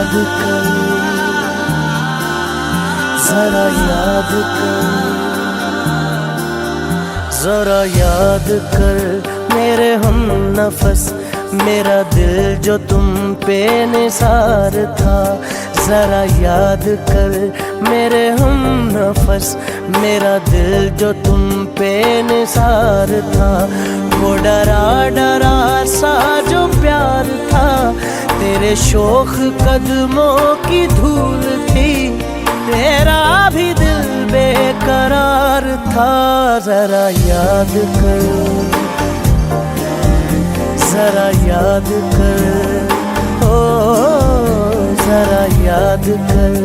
याद कर, जरा याद कर, जरा याद कर मेरे हम नफस, मेरा दिल जो तुम पे निसार था। जरा याद कर मेरे हम नफस, मेरा दिल जो तुम पे निसार था। वो डरा डरा सा जो प्यार था, तेरे शोख कदमों की धूल थी, तेरा भी दिल बेकरार था। जरा याद कर, जरा याद कर, ओ जरा याद कर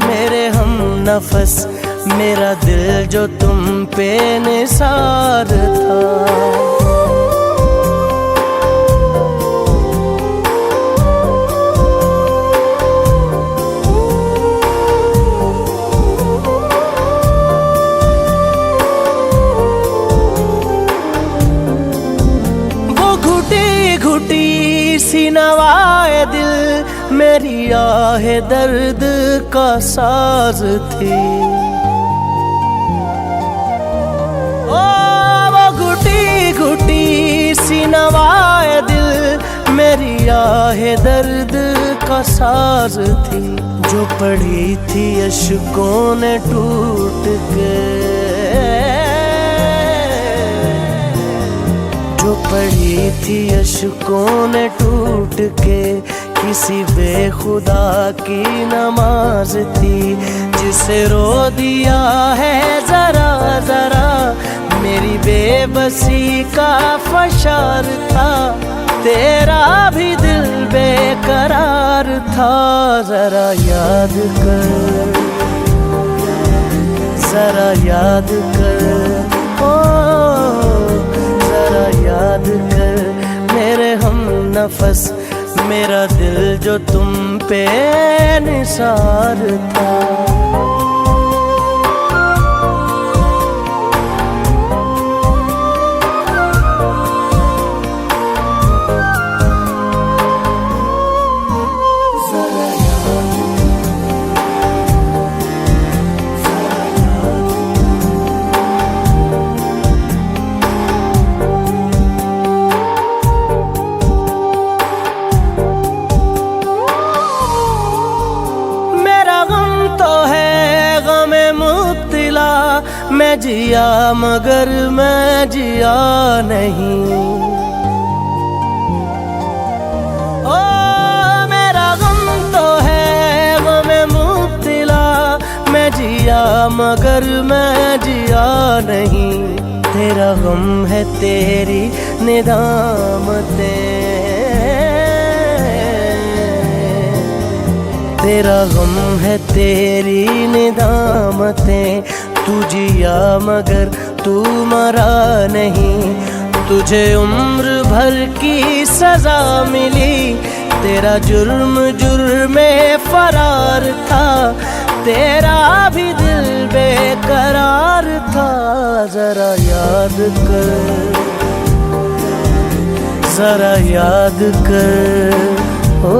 मेरे हम नफस, मेरा दिल जो तुम पे निसार था। सी नवाए दिल मेरी आह दर्द का साज थी। ओ वो घुटी घुटी सी नवाए दिल मेरी आह दर्द का साज थी, जो पड़ी थी अश्कों ने टूट के, जो पड़ी थी अश्कों ने टूट के। किसी बेखुदा की नमाज थी, जिसे रो दिया है जरा जरा, मेरी बेबसी का फशार था, तेरा भी दिल बेकरार था। जरा याद कर, जरा याद कर, ओ जरा याद कर मेरे हम नफस, मेरा दिल जो तुम पे निसार था। मैं जिया मगर मैं जिया नहीं, ओ मेरा गम तो है गम मुब्तिला, मैं जिया मगर मैं जिया नहीं। तेरा गम है तेरी निदामतें, तेरा गम है तेरी निदामतें। तू जिया मगर तू मरा नहीं, तुझे उम्र भर की सजा मिली, तेरा जुर्म जुर्मे फरार था, तेरा भी दिल बेकरार था। जरा याद कर, जरा याद कर, ओ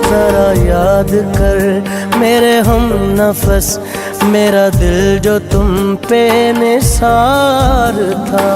जरा याद कर मेरे हम नफस, मेरा दिल जो तुम पे निसार था।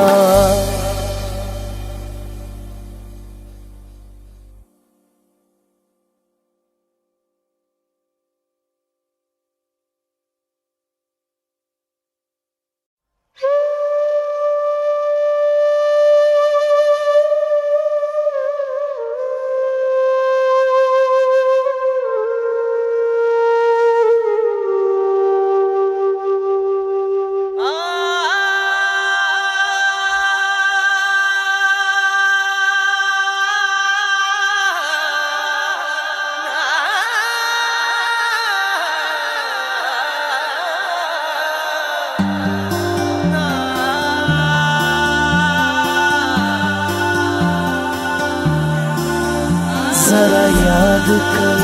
जरा याद कर,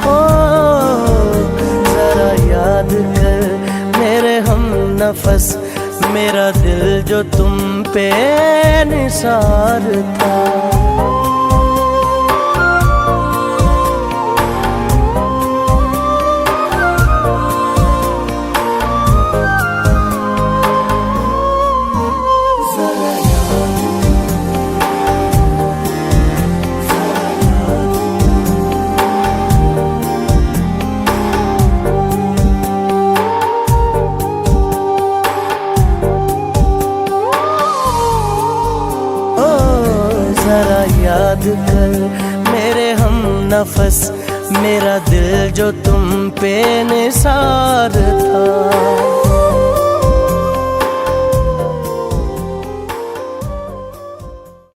ओ जरा याद कर मेरे हम नफस, मेरा दिल जो तुम पे निसार था। जरा याद कर मेरे हम नफस, मेरा दिल जो तुम पे निसार था।